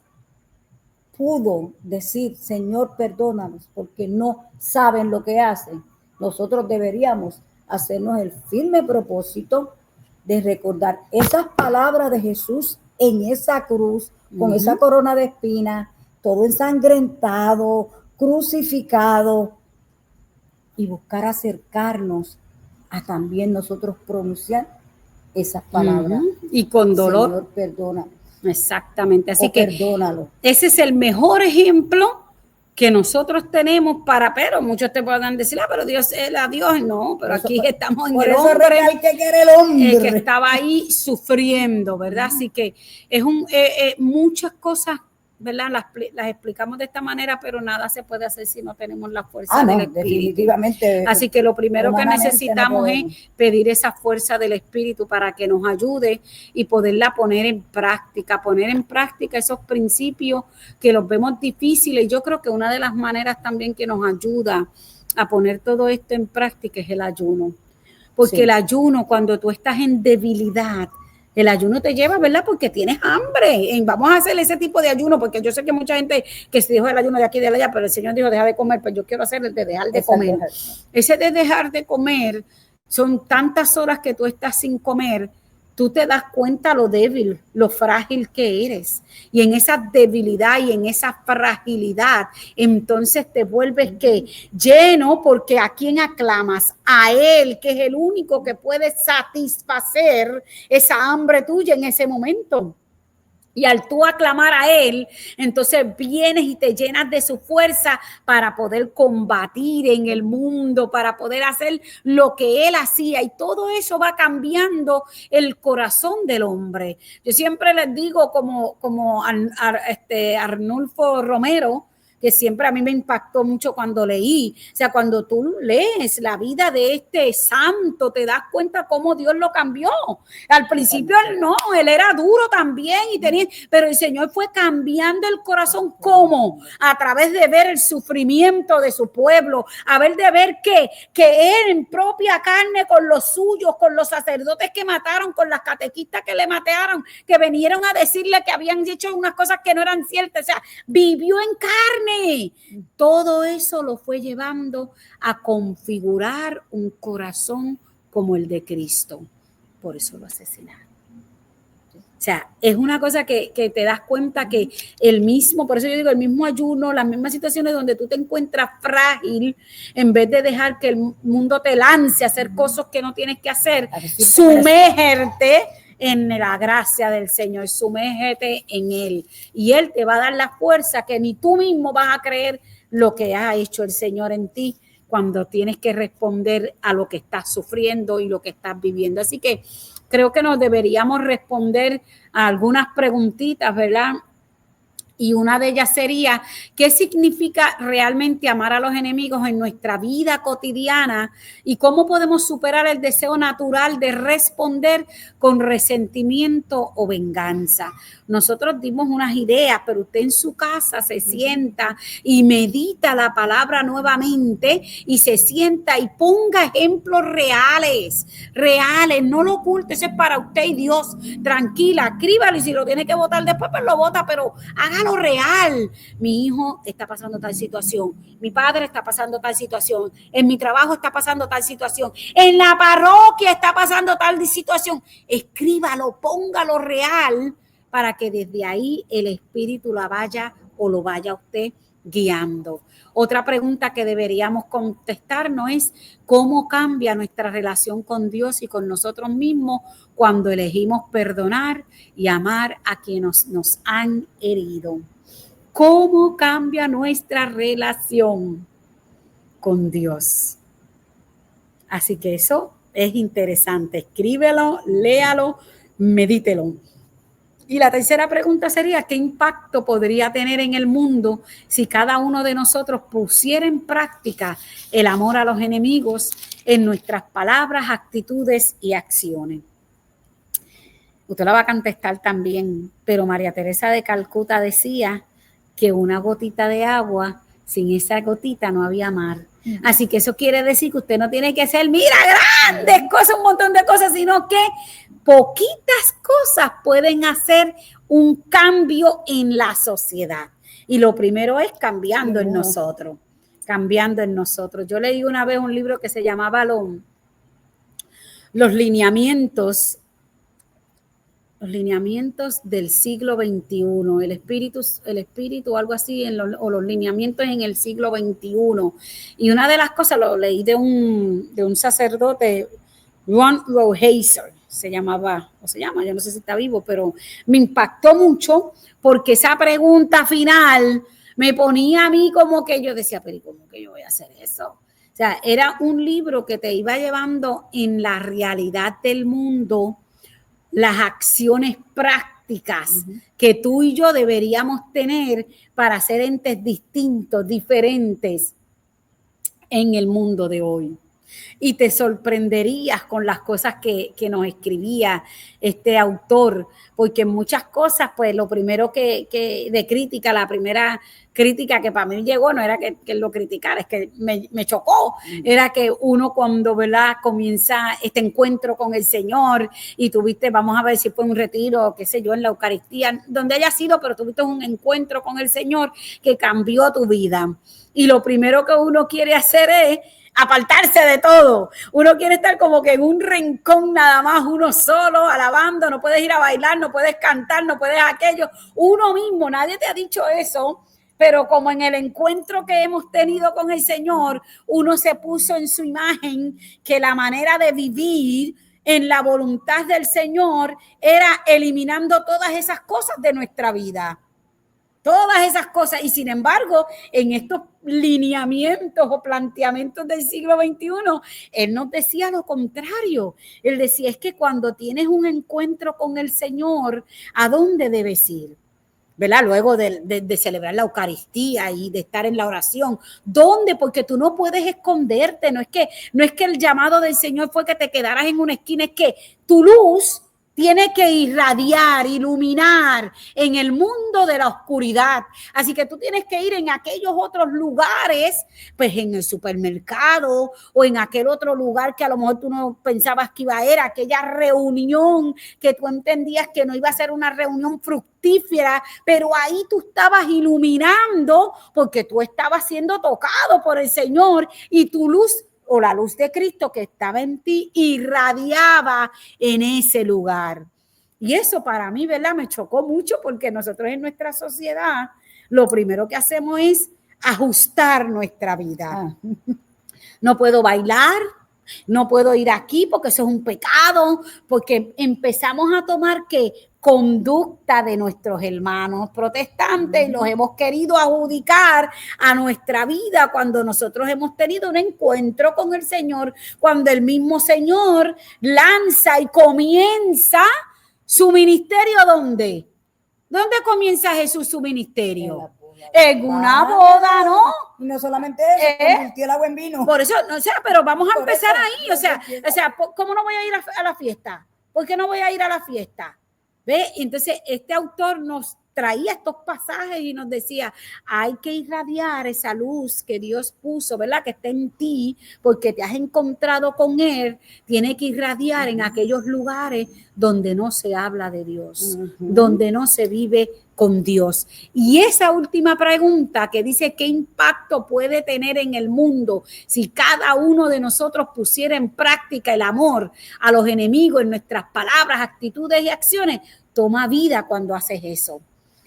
pudo decir, Señor, perdónanos, porque no saben lo que hacen. Nosotros deberíamos hacernos el firme propósito de recordar esas palabras de Jesús en esa cruz, con esa corona de espinas, todo ensangrentado, crucificado, y buscar acercarnos a también nosotros pronunciar esas palabras. Y con dolor. Señor, perdóname. Exactamente. Así que perdónalo. Ese es el mejor ejemplo que nosotros tenemos pero muchos te puedan decir, pero Dios es a Dios. No, pero aquí estamos en el hombre, el que estaba ahí sufriendo, ¿verdad? Así que es muchas cosas, ¿verdad? Las explicamos de esta manera, pero nada se puede hacer si no tenemos la fuerza del Espíritu. Definitivamente. Así que lo primero que necesitamos es pedir esa fuerza del Espíritu para que nos ayude y poderla poner en práctica esos principios que los vemos difíciles. Yo creo que una de las maneras también que nos ayuda a poner todo esto en práctica es el ayuno. Porque el ayuno, cuando tú estás en debilidad, el ayuno te lleva, ¿verdad? Porque tienes hambre. Vamos a hacer ese tipo de ayuno, porque yo sé que mucha gente que se dijo el ayuno de aquí y de allá, pero el Señor dijo deja de comer, pues yo quiero hacer el de dejar de comer. Ese de dejar de comer son tantas horas que tú estás sin comer, tú te das cuenta lo débil, lo frágil que eres. Y en esa debilidad y en esa fragilidad, entonces te vuelves lleno, porque ¿a quién aclamas? A Él, que es el único que puede satisfacer esa hambre tuya en ese momento. Y al tú aclamar a Él, entonces vienes y te llenas de su fuerza para poder combatir en el mundo, para poder hacer lo que Él hacía. Y todo eso va cambiando el corazón del hombre. Yo siempre les digo, como Arnulfo Romero, que siempre a mí me impactó mucho cuando leí. O sea, cuando tú lees la vida de este santo, te das cuenta cómo Dios lo cambió. Al principio él era duro también, pero el Señor fue cambiando el corazón. ¿Cómo? A través de ver el sufrimiento de su pueblo, de ver que él en propia carne, con los suyos, con los sacerdotes que mataron, con las catequistas que le mataron, que vinieron a decirle que habían dicho unas cosas que no eran ciertas. O sea, vivió en carne. Todo eso lo fue llevando a configurar un corazón como el de Cristo. Por eso lo asesinaron. O sea, es una cosa que te das cuenta que por eso yo digo, el mismo ayuno, las mismas situaciones donde tú te encuentras frágil, en vez de dejar que el mundo te lance a hacer cosas que no tienes que hacer, sumérgete en la gracia del Señor, sumérgete en Él, y Él te va a dar la fuerza que ni tú mismo vas a creer lo que ha hecho el Señor en ti cuando tienes que responder a lo que estás sufriendo y lo que estás viviendo. Así que creo que nos deberíamos responder a algunas preguntitas, ¿verdad? Y una de ellas sería, ¿qué significa realmente amar a los enemigos en nuestra vida cotidiana? Y cómo podemos superar el deseo natural de responder con resentimiento o venganza. Nosotros dimos unas ideas, pero usted en su casa se sienta y medita la palabra nuevamente y se sienta y ponga ejemplos reales, no lo oculte, eso es para usted y Dios. Tranquila, escríbalo y si lo tiene que votar después, pues lo vota, pero hágalo real. Mi hijo está pasando tal situación, mi padre está pasando tal situación, en mi trabajo está pasando tal situación, en la parroquia está pasando tal situación. Escríbalo, póngalo real para que desde ahí el Espíritu la vaya o lo vaya usted guiando. Otra pregunta que deberíamos contestarnos es cómo cambia nuestra relación con Dios y con nosotros mismos cuando elegimos perdonar y amar a quienes nos han herido. ¿Cómo cambia nuestra relación con Dios? Así que eso es interesante. Escríbelo, léalo, medítelo. Y la tercera pregunta sería, ¿qué impacto podría tener en el mundo si cada uno de nosotros pusiera en práctica el amor a los enemigos en nuestras palabras, actitudes y acciones? Usted la va a contestar también, pero María Teresa de Calcuta decía que una gotita de agua, sin esa gotita no había mar. Así que eso quiere decir que usted no tiene que ser, mira, grandes cosas, un montón de cosas, sino que poquitas cosas pueden hacer un cambio en la sociedad. Y lo primero es cambiando en nosotros, cambiando en nosotros. Yo leí una vez un libro que se llamaba Los lineamientos del siglo XXI, el espíritu, algo así, o los lineamientos en el siglo XXI. Y una de las cosas, lo leí de un sacerdote, Ron Roheiser, se llama, yo no sé si está vivo, pero me impactó mucho porque esa pregunta final me ponía a mí como que yo decía, pero ¿cómo que yo voy a hacer eso? O sea, era un libro que te iba llevando en la realidad del mundo, las acciones prácticas que tú y yo deberíamos tener para ser entes distintos, diferentes en el mundo de hoy. Y te sorprenderías con las cosas que nos escribía este autor, porque muchas cosas, pues lo primero que de crítica, la primera crítica que para mí llegó no era que lo criticara, es que me chocó, era que uno cuando, ¿verdad?, comienza este encuentro con el Señor y tuviste, vamos a ver si fue un retiro, qué sé yo, en la Eucaristía, donde haya sido, pero tuviste un encuentro con el Señor que cambió tu vida. Y lo primero que uno quiere hacer es apartarse de todo. Uno quiere estar como que en un rincón nada más, uno solo, alabando, no puedes ir a bailar, no puedes cantar, no puedes aquello. Uno mismo, nadie te ha dicho eso, pero como en el encuentro que hemos tenido con el Señor, uno se puso en su imagen que la manera de vivir en la voluntad del Señor era eliminando todas esas cosas de nuestra vida. Todas esas cosas, y sin embargo, en estos lineamientos o planteamientos del siglo XXI, él nos decía lo contrario. Él decía, es que cuando tienes un encuentro con el Señor, ¿a dónde debes ir? ¿Verdad? Luego de celebrar la Eucaristía y de estar en la oración. ¿Dónde? Porque tú no puedes esconderte. No es que el llamado del Señor fue que te quedaras en una esquina, es que tu luz tiene que irradiar, iluminar en el mundo de la oscuridad. Así que tú tienes que ir en aquellos otros lugares, pues en el supermercado o en aquel otro lugar que a lo mejor tú no pensabas que iba a ir, aquella reunión que tú entendías que no iba a ser una reunión fructífera, pero ahí tú estabas iluminando porque tú estabas siendo tocado por el Señor y tu luz o la luz de Cristo que estaba en ti irradiaba en ese lugar. Y eso para mí, ¿verdad?, me chocó mucho porque nosotros en nuestra sociedad lo primero que hacemos es ajustar nuestra vida. No puedo bailar, no puedo ir aquí porque eso es un pecado, porque empezamos a tomar conducta de nuestros hermanos protestantes y los hemos querido adjudicar a nuestra vida cuando nosotros hemos tenido un encuentro con el Señor, cuando el mismo Señor lanza y comienza su ministerio, ¿dónde? ¿Dónde comienza Jesús su ministerio? En una boda, ¿no? Y no solamente eso, convirtió el agua en vino. Por eso, o sea, pero vamos a empezar ahí. O sea, ¿cómo no voy a ir a la fiesta? ¿Por qué no voy a ir a la fiesta? ¿Ve? Entonces, este autor nos traía estos pasajes y nos decía, hay que irradiar esa luz que Dios puso, ¿verdad? Que está en ti, porque te has encontrado con Él, tiene que irradiar en aquellos lugares donde no se habla de Dios, donde no se vive con Dios. Y esa última pregunta que dice, ¿qué impacto puede tener en el mundo si cada uno de nosotros pusiera en práctica el amor a los enemigos en nuestras palabras, actitudes y acciones? Toma vida cuando haces eso.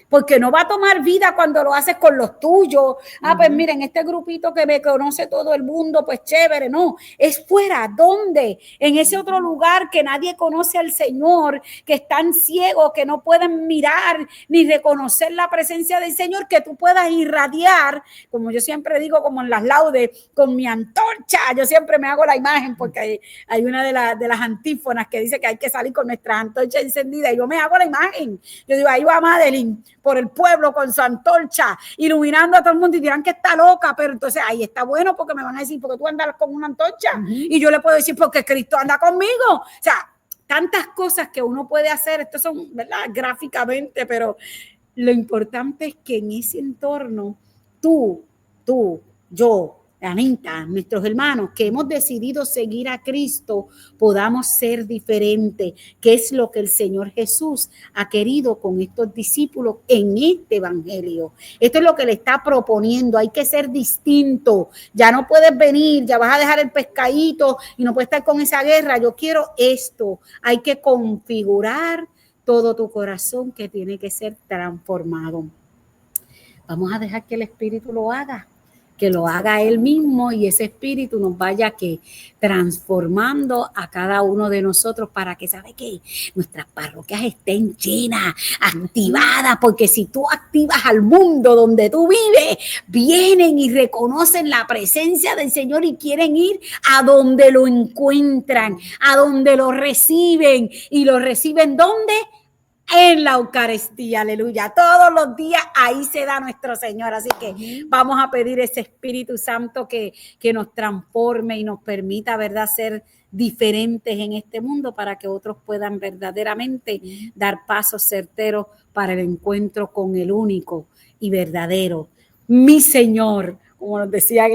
Porque no va a tomar vida cuando lo haces con los tuyos. Pues miren, este grupito que me conoce todo el mundo, pues chévere. No, es fuera. ¿Dónde? En ese otro lugar que nadie conoce al Señor, que están ciegos, que no pueden mirar ni reconocer la presencia del Señor, que tú puedas irradiar, como yo siempre digo, como en las laudes, con mi antorcha. Yo siempre me hago la imagen porque hay una de las antífonas que dice que hay que salir con nuestra antorcha encendida y yo me hago la imagen. Yo digo, ahí va Madeline por el pueblo con su antorcha, iluminando a todo el mundo y dirán que está loca, pero entonces ahí está bueno porque me van a decir, porque tú andas con una antorcha y yo le puedo decir, porque Cristo anda conmigo. O sea, tantas cosas que uno puede hacer, estos son, ¿verdad? Gráficamente, pero lo importante es que en ese entorno, tú, yo, Anita, nuestros hermanos que hemos decidido seguir a Cristo, podamos ser diferentes, que es lo que el Señor Jesús ha querido con estos discípulos en este evangelio. Esto es lo que le está proponiendo, hay que ser distinto, ya no puedes venir, ya vas a dejar el pescadito y no puedes estar con esa guerra, yo quiero esto, hay que configurar todo tu corazón que tiene que ser transformado. Vamos a dejar que el Espíritu lo haga, que lo haga Él mismo y ese Espíritu nos vaya que transformando a cada uno de nosotros para que, ¿sabe qué? Nuestras parroquias estén llenas, activadas, porque si tú activas al mundo donde tú vives, vienen y reconocen la presencia del Señor y quieren ir a donde lo encuentran, a donde lo reciben y lo reciben ¿dónde? En la Eucaristía, aleluya. Todos los días ahí se da nuestro Señor. Así que vamos a pedir ese Espíritu Santo que nos transforme y nos permita, ¿verdad?, ser diferentes en este mundo para que otros puedan verdaderamente dar pasos certeros para el encuentro con el único y verdadero, mi Señor. Como nos decían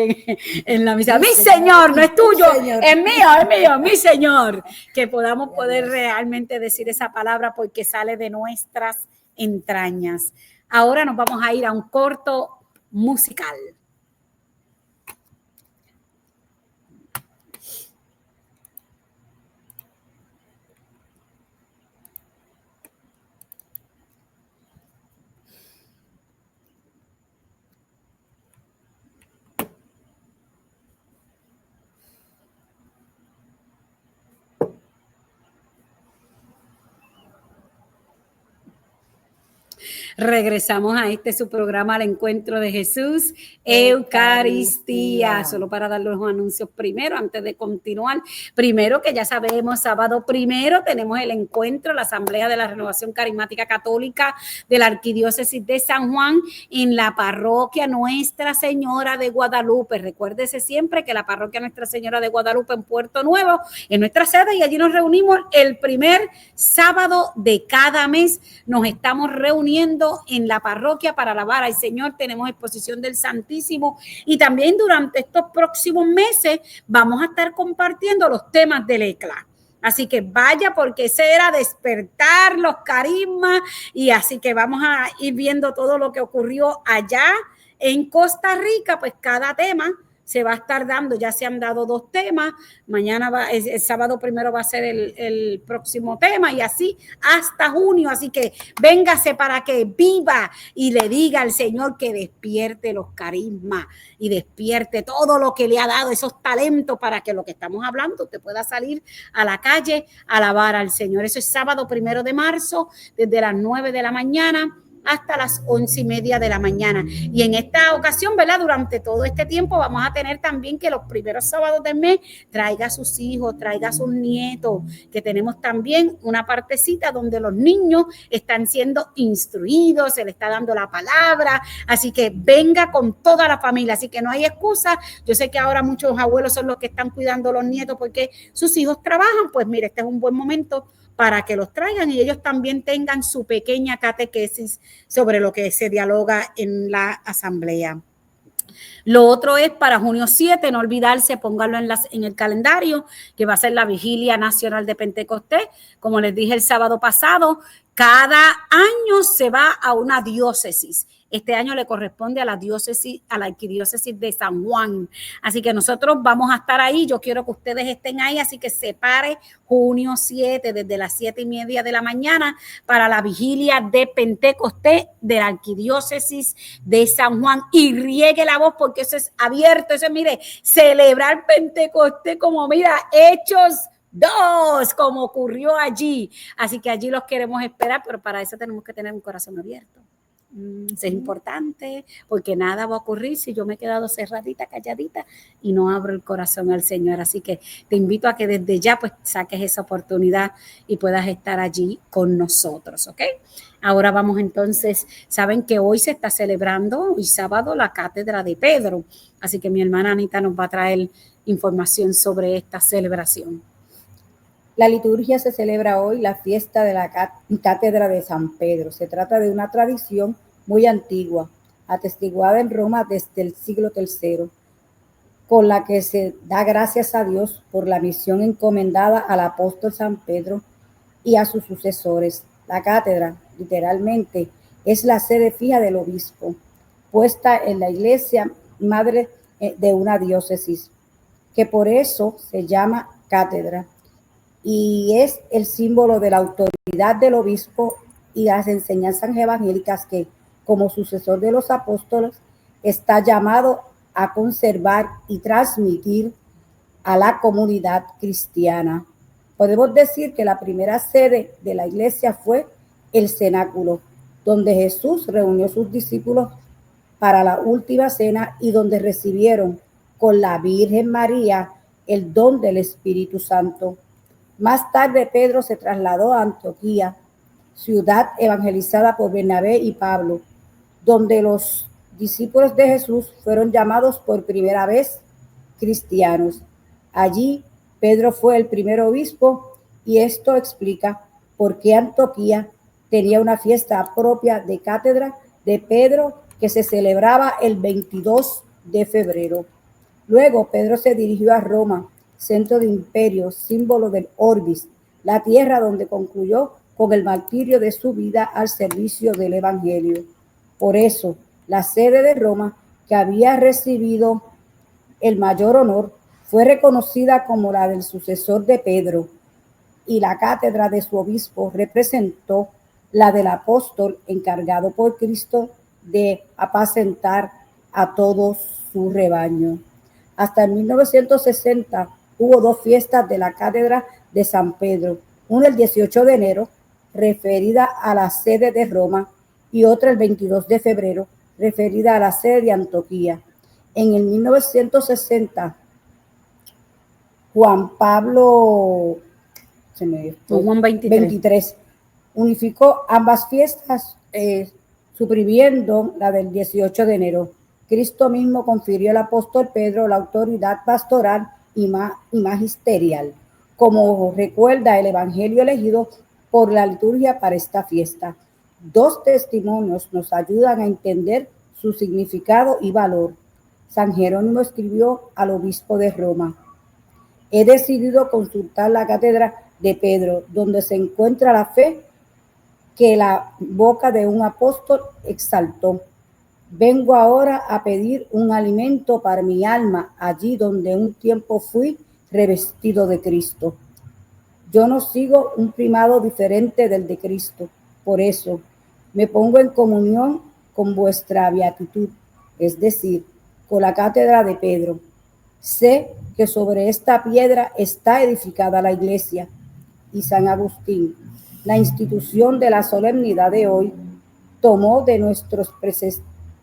en la misa, mi Señor, no es tuyo, es mío, mi Señor. Que podamos poder realmente decir esa palabra porque sale de nuestras entrañas. Ahora nos vamos a ir a un corto musical. Regresamos a su programa Al Encuentro de Jesús, Eucaristía. Solo para dar los anuncios primero, antes de continuar. Primero, que ya sabemos, sábado primero tenemos el encuentro, la Asamblea de la Renovación Carismática Católica de la Arquidiócesis de San Juan en la parroquia Nuestra Señora de Guadalupe. Recuérdese siempre que la parroquia Nuestra Señora de Guadalupe en Puerto Nuevo es nuestra sede y allí nos reunimos el primer sábado de cada mes. Nos estamos reuniendo en la parroquia para alabar al Señor. Tenemos exposición del Santísimo y también durante estos próximos meses vamos a estar compartiendo los temas del ECLA. Así que vaya, porque ese era despertar los carismas y así que vamos a ir viendo todo lo que ocurrió allá en Costa Rica. Pues cada tema se va a estar dando, ya se han dado 2 temas, mañana el sábado primero va a ser el próximo tema y así hasta junio, así que véngase para que viva y le diga al Señor que despierte los carismas y despierte todo lo que le ha dado, esos talentos para que lo que estamos hablando usted pueda salir a la calle a alabar al Señor. Eso es sábado 1 de marzo desde las 9 de la mañana. hasta las 11:30 de la mañana. Y en esta ocasión, ¿verdad? Durante todo este tiempo vamos a tener también que los primeros sábados del mes traiga a sus hijos, traiga a sus nietos, que tenemos también una partecita donde los niños están siendo instruidos, se les está dando la palabra, así que venga con toda la familia, así que no hay excusa. Yo sé que ahora muchos abuelos son los que están cuidando a los nietos porque sus hijos trabajan, pues mire, este es un buen momento para que los traigan y ellos también tengan su pequeña catequesis sobre lo que se dialoga en la asamblea. Lo otro es para junio 7, no olvidarse, pónganlo en el calendario, que va a ser la Vigilia Nacional de Pentecostés. Como les dije el sábado pasado, cada año se va a una diócesis. Este año le corresponde a la diócesis, a la arquidiócesis de San Juan. Así que nosotros vamos a estar ahí. Yo quiero que ustedes estén ahí. Así que se pare junio 7 desde las 7:30 de la mañana para la vigilia de Pentecostés de la arquidiócesis de San Juan. Y riegue la voz porque eso es abierto. Eso es, mire, celebrar Pentecostés como, mira, Hechos 2, como ocurrió allí. Así que allí los queremos esperar, pero para eso tenemos que tener un corazón abierto. Es importante porque nada va a ocurrir si yo me he quedado cerradita, calladita y no abro el corazón al Señor. Así que te invito a que desde ya pues saques esa oportunidad y puedas estar allí con nosotros, ¿ok? Ahora vamos entonces, saben que hoy se está celebrando, hoy sábado, la cátedra de Pedro. Así que mi hermana Anita nos va a traer información sobre esta celebración. La liturgia se celebra hoy la fiesta de la Cátedra de San Pedro. Se trata de una tradición muy antigua, atestiguada en Roma desde el siglo III, con la que se da gracias a Dios por la misión encomendada al apóstol San Pedro y a sus sucesores. La cátedra, literalmente, es la sede fija del obispo, puesta en la iglesia madre de una diócesis, que por eso se llama cátedra. Y es el símbolo de la autoridad del obispo y las enseñanzas evangélicas que, como sucesor de los apóstoles, está llamado a conservar y transmitir a la comunidad cristiana. Podemos decir que la primera sede de la iglesia fue el cenáculo, donde Jesús reunió a sus discípulos para la última cena y donde recibieron con la Virgen María el don del Espíritu Santo. Más tarde Pedro se trasladó a Antioquía, ciudad evangelizada por Bernabé y Pablo, donde los discípulos de Jesús fueron llamados por primera vez cristianos. Allí Pedro fue el primer obispo y esto explica por qué Antioquía tenía una fiesta propia de cátedra de Pedro que se celebraba el 22 de febrero. Luego Pedro se dirigió a Roma, centro de imperio, símbolo del Orbis, la tierra donde concluyó con el martirio de su vida al servicio del Evangelio. Por eso, la sede de Roma, que había recibido el mayor honor, fue reconocida como la del sucesor de Pedro, y la cátedra de su obispo representó la del apóstol encargado por Cristo de apacentar a todo su rebaño. Hasta en 1960 hubo dos fiestas de la cátedra de San Pedro, una el 18 de enero, referida a la sede de Roma, y otra el 22 de febrero, referida a la sede de Antioquía. En el 1960, Juan Pablo 23 unificó ambas fiestas, suprimiendo la del 18 de enero. Cristo mismo confirió al apóstol Pedro la autoridad pastoral y magisterial, como recuerda el evangelio elegido por la liturgia para esta fiesta. Dos testimonios nos ayudan a entender su significado y valor. San Jerónimo escribió al obispo de Roma: he decidido consultar la cátedra de Pedro, donde se encuentra la fe que la boca de un apóstol exaltó. Vengo ahora a pedir un alimento para mi alma, allí donde un tiempo fui revestido de Cristo. Yo no sigo un primado diferente del de Cristo, por eso me pongo en comunión con vuestra beatitud, es decir, con la cátedra de Pedro. Sé que sobre esta piedra está edificada la iglesia. Y San Agustín, la institución de la solemnidad de hoy tomó de nuestros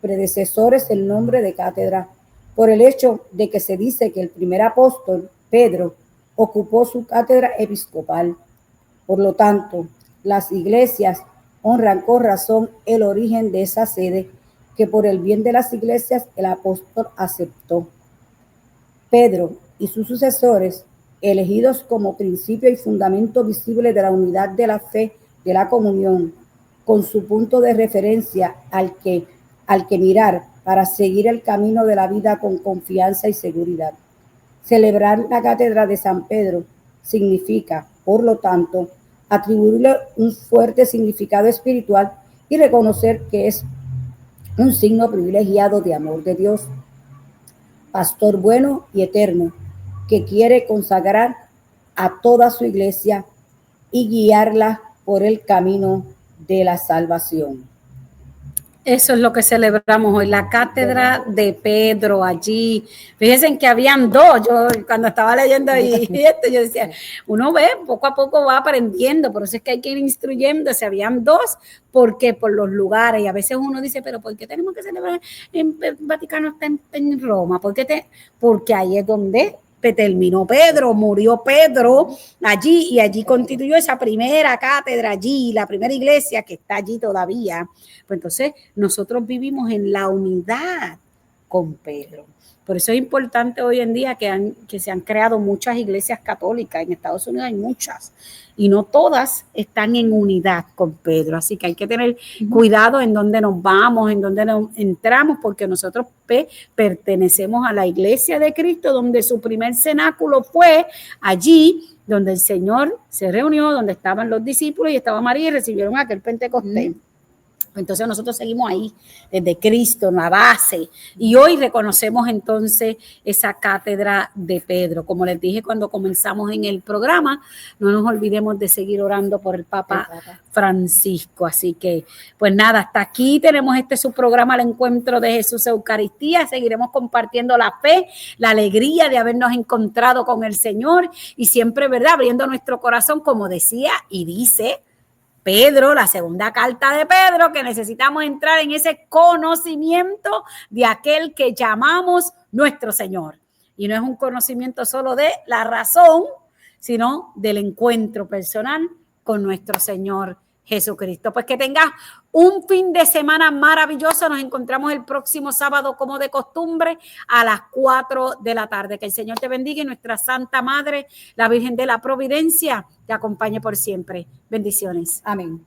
predecesores el nombre de cátedra por el hecho de que se dice que el primer apóstol, Pedro, ocupó su cátedra episcopal. Por lo tanto, las iglesias honran con razón el origen de esa sede que por el bien de las iglesias el apóstol aceptó. Pedro y sus sucesores, elegidos como principio y fundamento visible de la unidad de la fe, de la comunión, con su punto de referencia al que mirar para seguir el camino de la vida con confianza y seguridad. Celebrar la cátedra de San Pedro significa, por lo tanto, atribuirle un fuerte significado espiritual y reconocer que es un signo privilegiado de amor de Dios, pastor bueno y eterno, que quiere consagrar a toda su iglesia y guiarla por el camino de la salvación. Eso es lo que celebramos hoy, la cátedra de Pedro allí. Fíjense que habían dos. Yo cuando estaba leyendo ahí esto, yo decía, uno ve, poco a poco va aprendiendo, por eso es que hay que ir instruyéndose. Habían dos, porque por los lugares, y a veces uno dice, pero ¿por qué tenemos que celebrar en Vaticano, está en Roma? Porque ahí es donde terminó Pedro, murió Pedro allí, y allí constituyó esa primera cátedra allí, la primera iglesia que está allí todavía. Pues entonces nosotros vivimos en la unidad con Pedro. Por eso es importante hoy en día que se han creado muchas iglesias católicas. En Estados Unidos hay muchas y no todas están en unidad con Pedro. Así que hay que tener cuidado en dónde nos vamos, en dónde nos entramos, porque nosotros pertenecemos a la iglesia de Cristo, donde su primer cenáculo fue allí, donde el Señor se reunió, donde estaban los discípulos y estaba María y recibieron aquel Pentecostés. Entonces nosotros seguimos ahí desde Cristo, en la base, y hoy reconocemos entonces esa cátedra de Pedro. Como les dije cuando comenzamos en el programa, no nos olvidemos de seguir orando por el Papa Francisco. Así que, pues nada, hasta aquí tenemos su programa, el Encuentro de Jesús Eucaristía. Seguiremos compartiendo la fe, la alegría de habernos encontrado con el Señor y siempre, ¿verdad?, abriendo nuestro corazón, como decía y dice Pedro, la segunda carta de Pedro, que necesitamos entrar en ese conocimiento de aquel que llamamos nuestro Señor. Y no es un conocimiento solo de la razón, sino del encuentro personal con nuestro Señor Jesucristo. Pues que tengas un fin de semana maravilloso. Nos encontramos el próximo sábado, como de costumbre, a las 4 de la tarde. Que el Señor te bendiga y nuestra Santa Madre, la Virgen de la Providencia, te acompañe por siempre. Bendiciones. Amén.